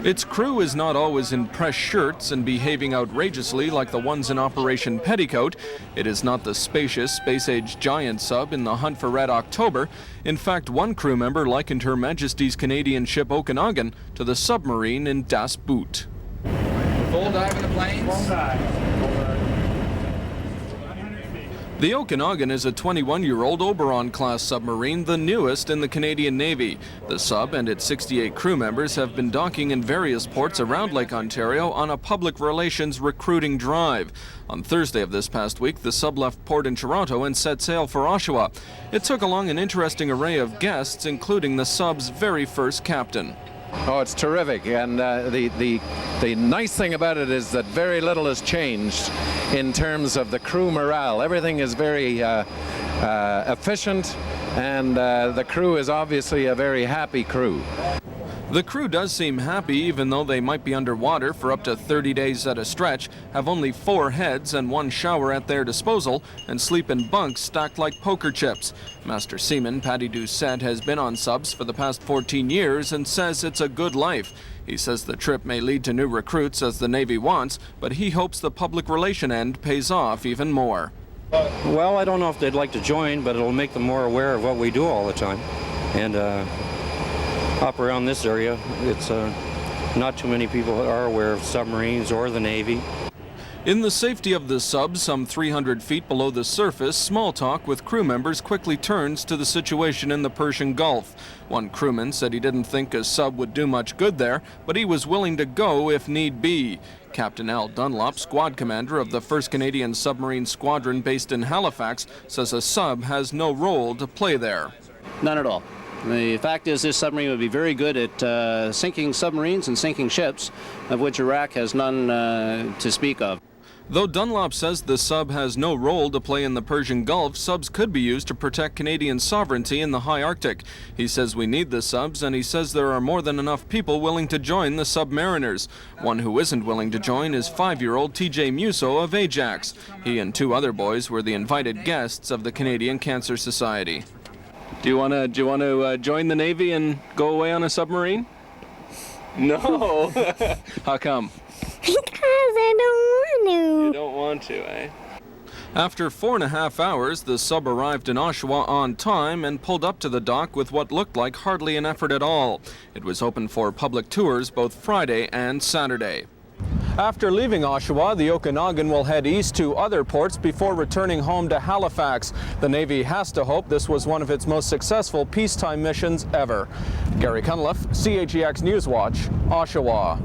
Its crew is not always in press shirts and behaving outrageously like the ones in Operation Petticoat. It is not the spacious, space-age giant sub in the Hunt for Red October. In fact, one crew member likened Her Majesty's Canadian ship Okanagan to the submarine in Das Boot. Full dive in the planes. Full dive. The Okanagan is a 21-year-old Oberon-class submarine, the newest in the Canadian Navy. The sub and its 68 crew members have been docking in various ports around Lake Ontario on a public relations recruiting drive. On Thursday of this past week, the sub left port in Toronto and set sail for Oshawa. It took along an interesting array of guests, including the sub's very first captain. Oh, it's terrific, and the nice thing about it is that very little has changed in terms of the crew morale. Everything is very efficient, and the crew is obviously a very happy crew. The crew does seem happy, even though they might be underwater for up to 30 days at a stretch, have only 4 heads and 1 shower at their disposal, and sleep in bunks stacked like poker chips. Master Seaman Paddy Doucette has been on subs for the past 14 years and says it's a good life. He says the trip may lead to new recruits as the Navy wants, but he hopes the public relation end pays off even more. Well, I don't know if they'd like to join, but it'll make them more aware of what we do all the time. And up around this area, it's not too many people are aware of submarines or the Navy. In the safety of the sub, some 300 feet below the surface, small talk with crew members quickly turns to the situation in the Persian Gulf. One crewman said he didn't think a sub would do much good there, but he was willing to go if need be. Captain Al Dunlop, squad commander of the 1st Canadian Submarine Squadron based in Halifax, says a sub has no role to play there. None at all. The fact is, this submarine would be very good at sinking submarines and sinking ships, of which Iraq has none to speak of. Though Dunlop says the sub has no role to play in the Persian Gulf, subs could be used to protect Canadian sovereignty in the high Arctic. He says we need the subs, and he says there are more than enough people willing to join the Submariners. One who isn't willing to join is 5-year-old TJ Musso of Ajax. He and 2 other boys were the invited guests of the Canadian Cancer Society. Do you want to join the Navy and go away on a submarine? No. How come? Because I don't want to. You don't want to, eh? After 4.5 hours, the sub arrived in Oshawa on time and pulled up to the dock with what looked like hardly an effort at all. It was open for public tours both Friday and Saturday. After leaving Oshawa, the Okanagan will head east to other ports before returning home to Halifax. The Navy has to hope this was one of its most successful peacetime missions ever. Gary Cunliffe, CAGX Newswatch, Oshawa.